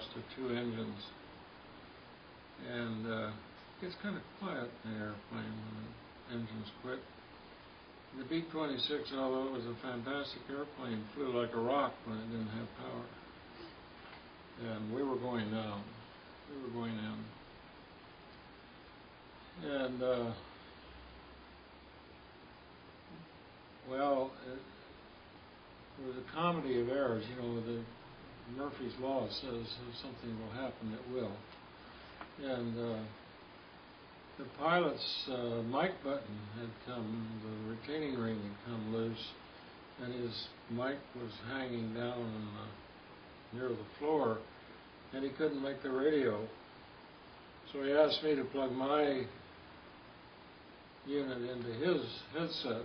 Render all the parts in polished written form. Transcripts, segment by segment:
exhaust of 2 engines. And it gets kind of quiet in the airplane when the engines quit. The B-26, although it was a fantastic airplane, flew like a rock when it didn't have power. And we were going down. We were going in. And, well, it was a comedy of errors. You know, the Murphy's Law says if something will happen, it will. And the pilot's mic button had come, the retaining ring had come loose, and his mic was hanging down near the floor, and he couldn't make the radio. So he asked me to plug my unit into his headset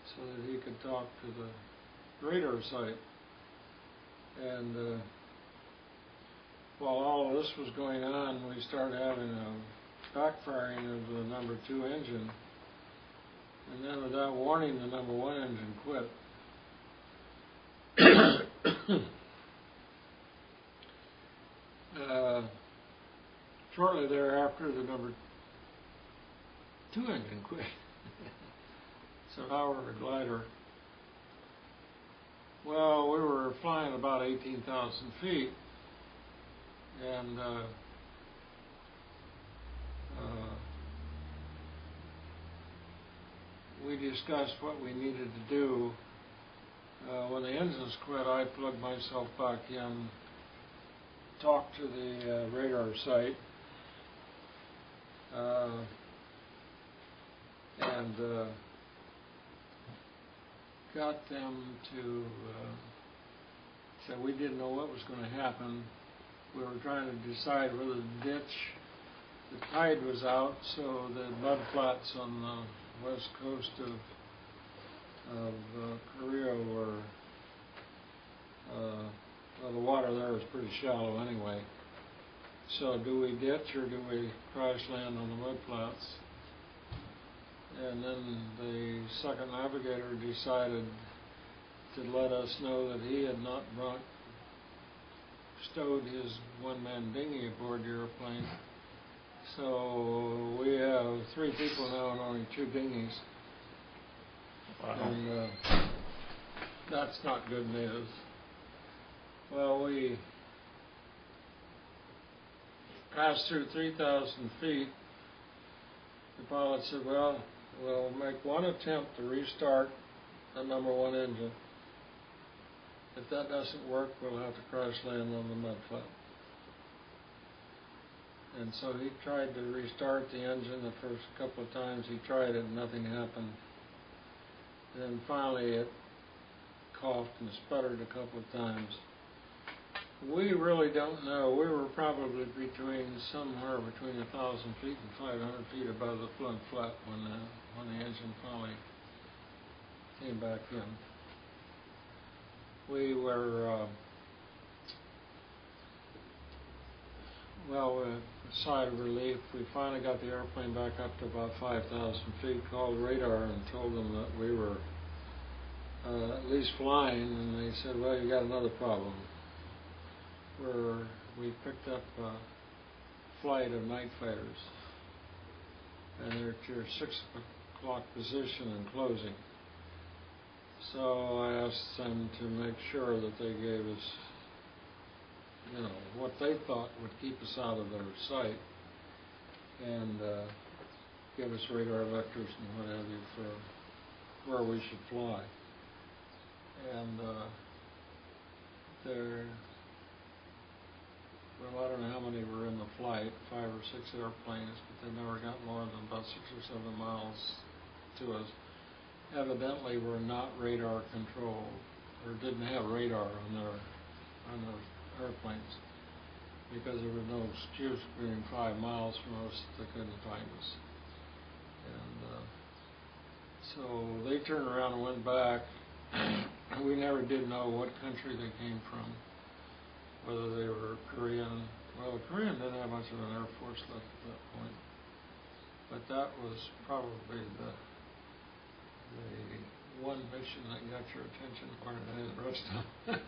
so that he could talk to the radar site. And while all of this was going on, we started having a backfiring of the number 2 engine. And then without warning, the number 1 engine quit. Shortly thereafter, the number 2 engine quit. So now we're a glider. Well, we were flying about 18,000 feet, and we discussed what we needed to do. When the engines quit, I plugged myself back in, talked to the radar site, and got them to say we didn't know what was going to happen. We were trying to decide whether to ditch. The tide was out, so the mud flats on the west coast of Korea were, well, the water there was pretty shallow anyway. So do we ditch or do we crash land on the mud flats? And then the second navigator decided to let us know that he had not stowed his one-man dinghy aboard the airplane. So we have 3 people now and only 2 dinghies. Wow. And that's not good news. Well, we passed through 3,000 feet. The pilot said, well, we'll make one attempt to restart the number 1 engine. If that doesn't work, we'll have to crash land on the mud flat. And so he tried to restart the engine. The first couple of times he tried it, nothing happened. And then finally it coughed and sputtered a couple of times. We really don't know. We were probably somewhere between 1,000 feet and 500 feet above the flood flat when the engine finally came back in. We were, well, with a sigh of relief, we finally got the airplane back up to about 5,000 feet, called radar and told them that we were at least flying, and they said, well, you got another problem. We picked up a flight of night fighters, and they're at your 6 o'clock position and closing. So I asked them to make sure that they gave us, you know, what they thought would keep us out of their sight, and give us radar vectors and what have you for where we should fly. And well, I don't know how many were in the flight, 5 or 6 airplanes, but they never got more than about 6 or 7 miles to us. Evidently were not radar controlled, or didn't have radar on their airplanes, because there was no excuse being 5 miles from us that they couldn't find us. And so they turned around and went back. We never did know what country they came from, whether they were Korean. Well, the Korean didn't have much of an Air Force left at that point, but that was probably the one mission that got your attention more than the rest of them.